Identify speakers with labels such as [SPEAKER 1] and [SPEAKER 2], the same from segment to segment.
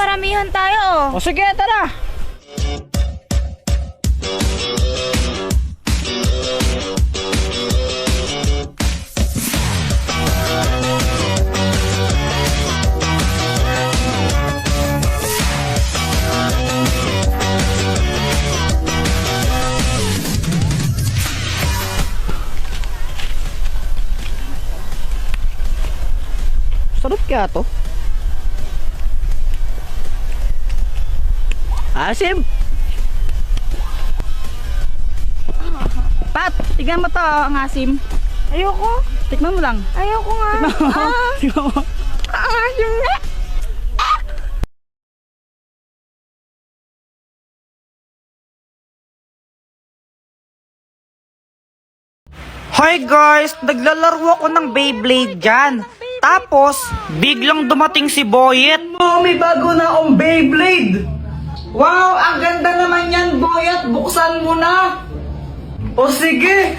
[SPEAKER 1] paramihan tayo.
[SPEAKER 2] O sige, tara. Sarap kaya to? Asim! Pat, tignan mo to ang asim.
[SPEAKER 1] Ayoko.
[SPEAKER 2] Tikman mo lang.
[SPEAKER 1] Ayoko nga.
[SPEAKER 2] Tikman mo. Tikman mo.
[SPEAKER 1] Ang asim na.
[SPEAKER 2] Hi guys! Naglalaro ako ng Beyblade dyan. Tapos, biglang dumating si Boyet. Oh, may bago na akong Beyblade. Wow, ang ganda naman yan, Boyet. Buksan mo na. O sige.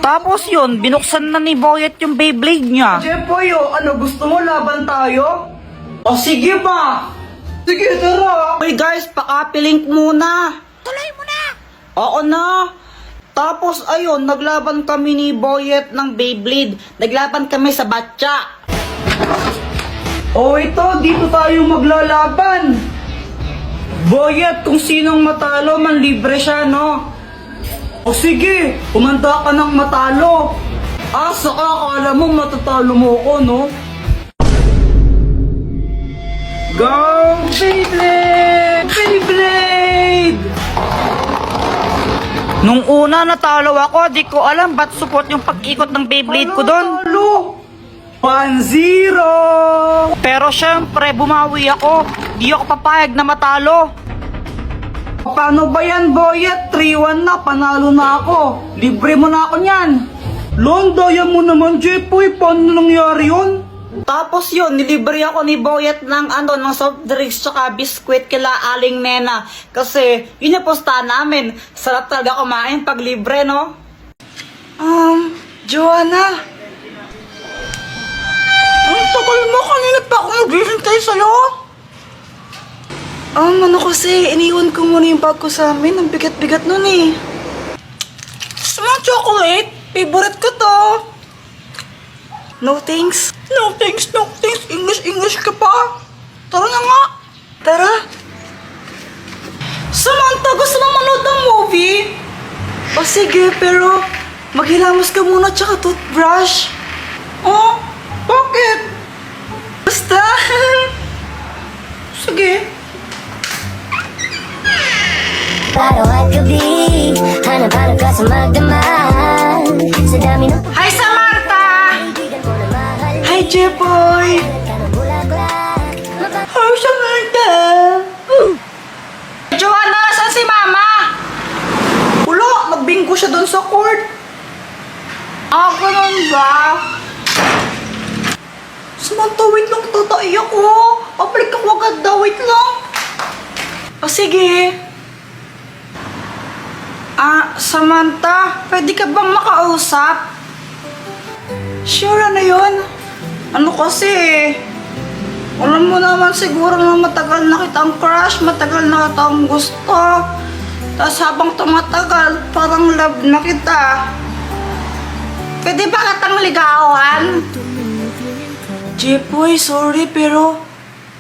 [SPEAKER 2] Tapos yun, binuksan na ni Boyet yung Beyblade niya. Jepoy, ano gusto mo? Laban tayo? O sige ba? Sige, tara. Hey guys, pakapilink muna.
[SPEAKER 1] Tuloy mo na.
[SPEAKER 2] Oo na. Tapos ayun, naglaban kami ni Boyet ng Beyblade. Naglaban kami sa batya. Oh, ito, dito tayo maglalaban. Boyet, kung sinong matalo, manlibre siya, no? O sige, kumanda ka ng matalo. Saka akala mo matatalo mo ko, no? Go, Beyblade! Beyblade! Nung una natalo ako, di ko alam ba't support yung pag-ikot ng Beyblade ko doon. 1-0! Pero syempre, bumawi ako. Di ako papayag na matalo. Paano ba yan, Boyet? 3-1 na, panalo na ako. Libre mo na ako niyan. Daya mo naman, Jepoy. Paano nangyari yun? Tapos yun, nilibre ako ni Boyet ng ng soft drinks tsaka biskwit kila Aling Nena. Kasi yun yung posta namin. Sarap talaga kumain pag libre, no? Joanna. Ang tagal mo, kanina pa ako naghihintay sa'yo.
[SPEAKER 3] Ano kasi, iniwan ko muna yung bag ko sa amin. Ang bigat-bigat nun eh.
[SPEAKER 2] Gusto mo chocolate? Favorite ko to.
[SPEAKER 3] No thanks.
[SPEAKER 2] No thanks, no thanks. English ka pa. Tara na nga.
[SPEAKER 3] Tara.
[SPEAKER 2] Samantha, gusto mo manood ng movie?
[SPEAKER 3] O sige, pero maghilamos ka muna tsaka toothbrush.
[SPEAKER 2] Oh, bakit?
[SPEAKER 3] Basta.
[SPEAKER 2] Sige.
[SPEAKER 4] At gabi, hanap-hanap ka sa magdamag Sa dami ng
[SPEAKER 2] Hi, Samantha!
[SPEAKER 4] kaibigan ko na mahal
[SPEAKER 3] Hi, Jepoy.
[SPEAKER 4] ka ng bulaklak
[SPEAKER 2] Hi, Samantha! Joanna, saan si Mama? Wala, nagbingko siya doon sa court. Ganun ba? Samantha, wait lang, tatai ako. Pabalik ako agad daw, wait lang.
[SPEAKER 3] O sige.
[SPEAKER 2] Samantha, pwede ka bang makausap?
[SPEAKER 3] Sure, ano yun?
[SPEAKER 2] Ano kasi, alam mo naman siguro na matagal na kitang crush, matagal na kitang gusto. Tapos habang tumatagal, parang love na kita. Pwede ba kitang ligawan?
[SPEAKER 3] Jepoy, sorry pero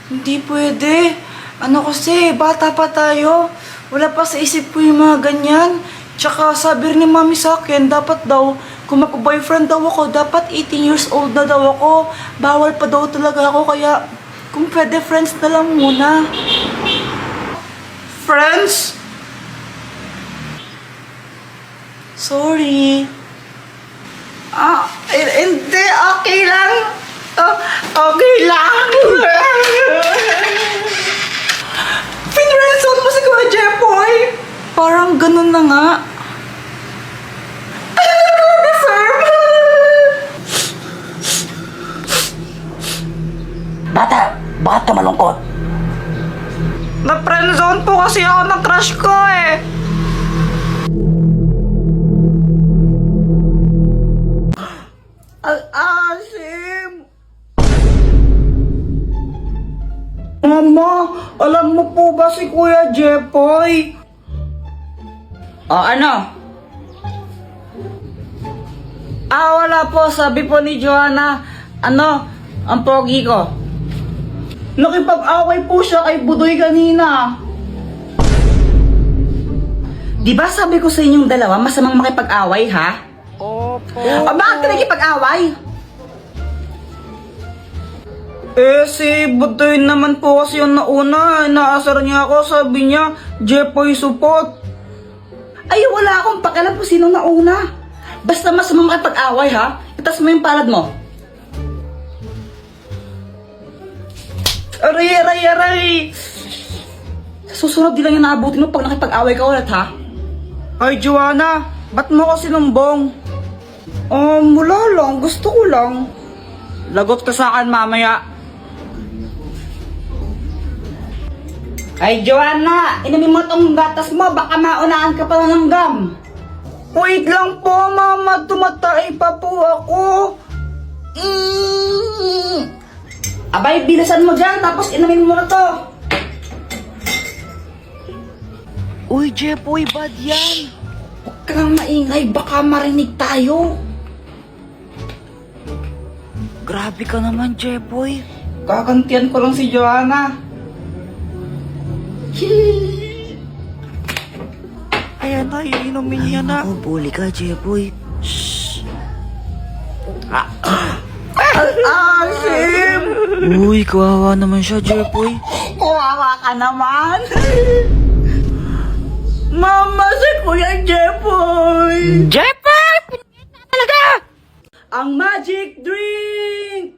[SPEAKER 3] hindi pwede. Ano kasi, bata pa tayo. Wala pa sa isip ko yung mga ganyan. Tsaka sabi rin ni mami sa akin, dapat daw, kung mag-boyfriend daw ako, dapat 18 years old na daw ako. Bawal pa daw talaga ako, kaya kung pwede, friends na lang muna.
[SPEAKER 2] Friends?
[SPEAKER 3] Sorry.
[SPEAKER 2] Hindi, okay lang. Okay lang. Pinreson mo si Kuya Jepoy.
[SPEAKER 3] Parang ganun na nga.
[SPEAKER 2] Bakit ka malungkot? Na-friendzone po kasi ako ng crush ko eh. Al-asim! Mga Mama, alam mo po ba si Kuya Jepoy? Ano? Wala po. Sabi po ni Joanna, ang pogi ko. Nakipag-away po siya kay Budoy kanina. Di ba sabi ko sa inyong dalawa, masamang makipag-away, ha?
[SPEAKER 1] Opo.
[SPEAKER 2] Bakit ka nakipag-away? Si Budoy naman po kasi yung nauna. Inaasar niya ako, sabi niya, Jepoy support. Ay, wala akong pakialam kung sino nauna. Basta masamang makipag-away, ha? Itas mo yung palad mo. Aray! Sa susunod di lang yung naabutin mo pag nakipag-away ka ulit, ha? Ay, Joanna, ba't mo ako sinumbong? Wala lang. Gusto ko lang. Lagot ka sa akin mamaya. Ay, Joanna, inumin mo tong gatas mo. Baka maunaan ka pa ng gum. Wait lang po, Mama. Tumatay pa po ako. Abay, bilisan mo dyan. Tapos inumin mo na to. Uy, Jepoy, bad yan. Huwag ka nang maingay, baka marinig tayo. Grabe ka naman, Jepoy. Kakantian ko lang si Joanna. Ayan na, iinumin niya na.
[SPEAKER 3] Bully ka, Jepoy.
[SPEAKER 2] Sim!
[SPEAKER 3] Uy, kawawa naman siya, Jepoy.
[SPEAKER 2] Kawawa ka naman. Mama, si Kuya Jepoy! Jepoy! Talaga! Ang magic drink!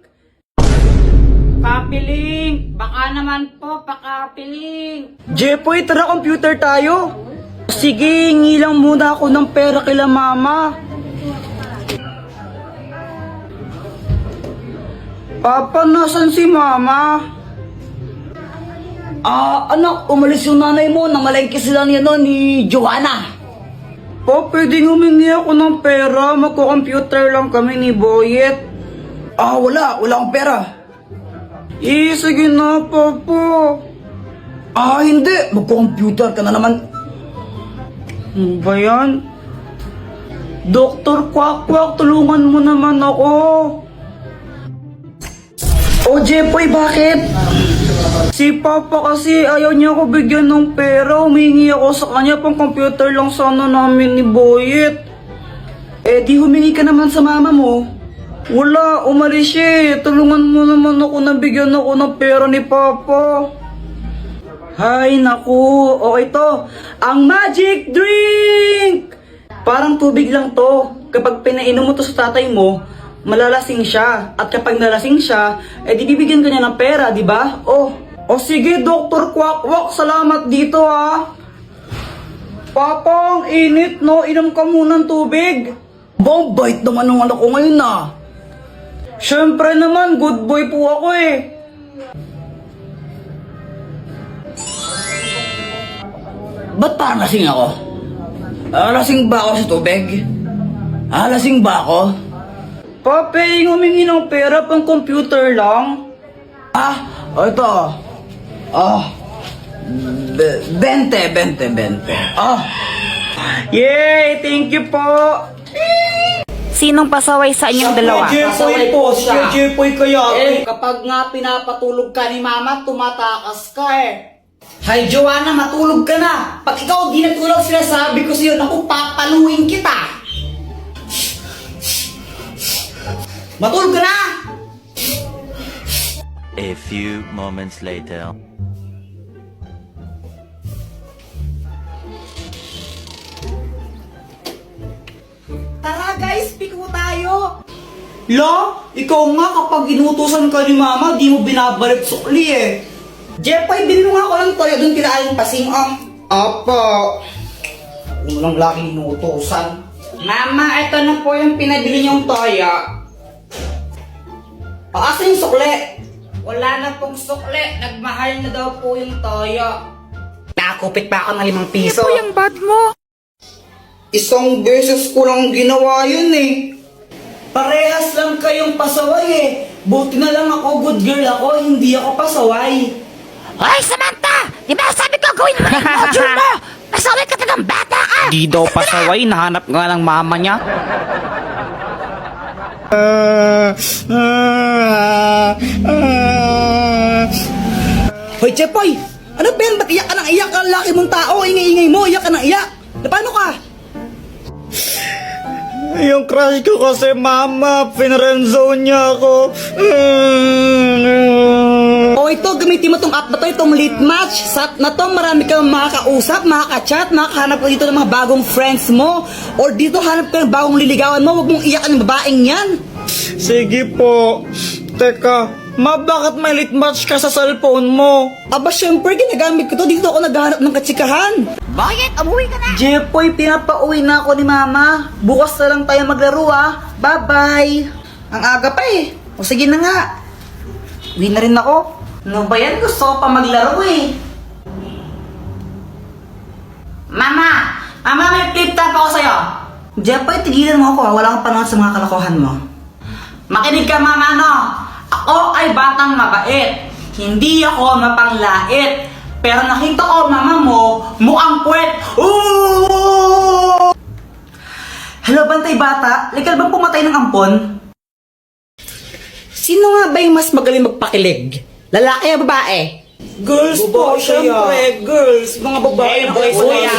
[SPEAKER 2] Papiling! Baka naman po, pakapiling! Jepoy, tara computer tayo! Sige, hingi lang muna ako ng pera kila Mama. Papa, nasan si Mama? Anak, umalis yung nanay mo. Namalengke sila niya no, ni Joanna. Po, pwedeng humingi ako ng pera. Magko-computer lang kami ni Boyet. Wala akong pera. Sige na, Papa. Hindi. Magko-computer ka na naman. Ano ba yan? Dr. Quack, tulungan mo naman ako. Jepoy, bakit? Si Papa kasi ayaw niya ako bigyan ng pera. Humingi ako sa kanya, pang computer lang sana namin ni Boyet. Di humingi ka naman sa mama mo. Wala, umalis siya. Tulungan mo naman ako na bigyan ako ng pera ni Papa. Hay, naku. Ito, ang magic drink! Parang tubig lang to. Kapag pinainom mo to sa tatay mo, malalasing siya. At kapag nalasing siya, di bibigyan ka niya ng pera, di ba? Sige, Dr. Quack, salamat dito, ha. Papa, ang init, no? Inom ka muna ng tubig. Bait naman ng anak ko ngayon, na. Siyempre naman, good boy po ako, eh. Ba't parang lasing ako? Lasing ba ako sa tubig? Lasing ba ako? Pape, humingi ng pera pang computer lang. Ito. 20. Yay! Thank you po!
[SPEAKER 1] Sinong pasaway sa inyong dalawa?
[SPEAKER 2] Jepoy po, si Jepoy kaya. Kapag nga pinapatulog ka ni Mama, tumatakas ka eh. Hay, Joanna, matulog ka na. Pag ikaw di natulog, sinasabi ko sa'yo, naku, papaluin kita. Matulog ka na!
[SPEAKER 5] A few moments later.
[SPEAKER 2] Tara guys, piko tayo! Ikaw nga kapag inutusan ka ni Mama, di mo binabalik sukli eh. Jepoy, bilhin mo nga ako ng toyo doon kila Pasing, Opo. Unang laking inutusan. Mama, ito na po yung pinabili niyong toyo. Asan yung sukli? Wala na pong sukli. Nagmahal na daw po yung toyo. Nakakupit pa ako ng 5 piso.
[SPEAKER 1] Ano yung bad mo?
[SPEAKER 2] Isang beses ko lang ginawa yun eh. Parehas lang kayong pasaway eh. Buti na lang ako, good girl ako, hindi ako pasaway.
[SPEAKER 1] Hoy, Samantha! Di ba sabi ko gawin mo na yung module mo? Pasaway ka talagang bata ka!
[SPEAKER 2] Di daw pasaway, nahanap nga ng mama niya.
[SPEAKER 3] Hoy, Chepoy! Ano ba yan? Ba't iyak ka ng iyak? Ang laki mong tao, ingay-ingay mo, iyak ka ng iyak! Na paano ka?
[SPEAKER 2] Yung crush ko kasi mama, pinrenzone niya ako.
[SPEAKER 3] O ito, gamitin mo tong app na to, itong Lit Match. Sa app na to, marami kang makakausap, makaka-chat, makakahanap ka dito ng mga bagong friends mo. Or dito, hanap ka ng bagong liligawan mo, huwag mong iyak ang babaeng yan.
[SPEAKER 2] Sige po. Teka, ma, bakit may lit match ka sa cellphone mo?
[SPEAKER 3] Aba, syempre, ginagamit ko to, dito ako naghahanap ng katsikahan.
[SPEAKER 1] Boyet, umuwi ka na!
[SPEAKER 3] Jepoy, pinapauwi na ako ni Mama. Bukas na lang tayo maglaro ah. Bye-bye. Ang aga pa eh. O sige na nga. Uwi na rin ako. Ano ba yan? Gusto ko pa maglaro eh.
[SPEAKER 1] Mama! Mama, may flip top ako sa'yo!
[SPEAKER 3] Jepoy, tigilan mo ako ah. Wala kang panahon sa mga kalokohan mo.
[SPEAKER 1] Makinig ka, Mama, no? Ako ay batang mabait. Hindi ako mapanglait. Pero nakita ko, mama mo, mukhang puwet.
[SPEAKER 3] Ooh! Hello, bantay bata. Legal bang pumatay ng ampon? Sino nga ba yung mas magaling magpakilig? Lalaki o babae? Girls po, syempre. Girls. Mga babae na
[SPEAKER 1] boys
[SPEAKER 3] kayo.
[SPEAKER 1] kaya.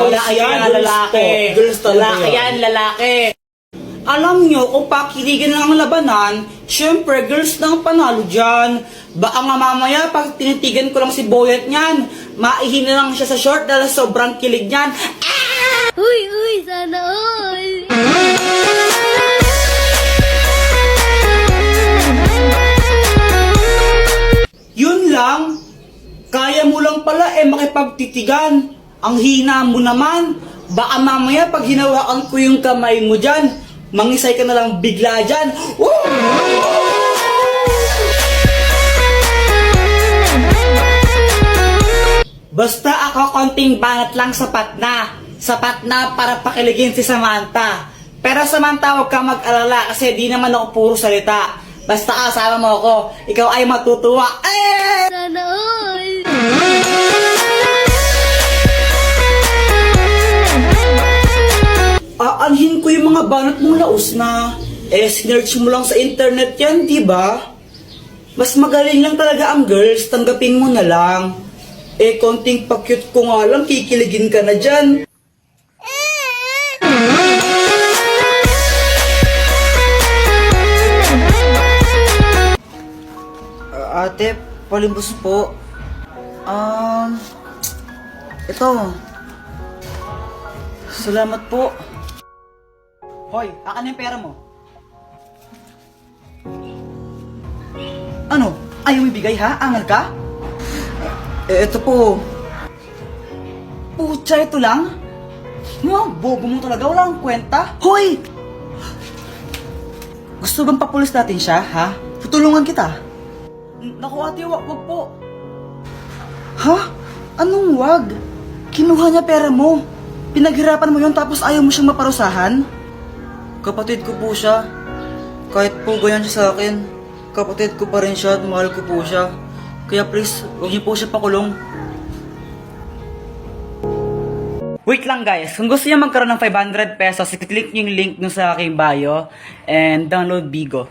[SPEAKER 3] Lalaki yan, lalaki. Girls talaga.
[SPEAKER 1] lalaki.
[SPEAKER 3] Alam nyo, kung pakiligan lang ang labanan, syempre, girls na ang panalo dyan. Baka nga mamaya, pag tinitigan ko lang si Boyet niyan, maihin na lang siya sa short dahil sobrang kilig niyan.
[SPEAKER 4] Uy, sana all.
[SPEAKER 3] Yun lang, kaya mo lang pala makipagtitigan. Ang hina mo naman, baka mamaya pag hinawakan ko yung kamay mo dyan, mangisay ka na lang bigla dyan. Basta ako konting banat lang sapat na. Sapat na para pakiligin si Samantha. Pero Samantha, huwag kang mag-alala kasi di naman ako puro salita. Basta kasama mo ako, ikaw ay matutuwa.
[SPEAKER 4] Sana all.
[SPEAKER 3] Aanhin ko yung mga banat mong laos na sinerch mo lang sa internet yan, di ba? Mas magaling lang talaga ang girls, tanggapin mo na lang. Konting pa-cute ko nga lang, kikiligin ka na dyan. Ate, palimbos po. Ito. Salamat po. Hoy, akin yung pera mo. Ano? Ayaw mo ibigay ha? Angal ka? Ito po. Pucha, ito lang? Mga bobo mo talaga, wala kang kwenta. Hoy! Gusto bang papulis natin siya, ha? Tutulungan kita. Naku ate, wag po. Ha? Anong wag? Kinuha niya pera mo. Pinaghirapan mo yun tapos ayaw mo siyang maparusahan? Kapatid ko po siya. Kahit po ganyan siya sa akin, kapatid ko pa rin siya at mahal ko po siya. Kaya please, huwag niyo po siya pakulong. Wait lang guys, kung gusto niyo magkaroon ng 500 pesos, click niyo yung link nung sa aking bio and download Bigo.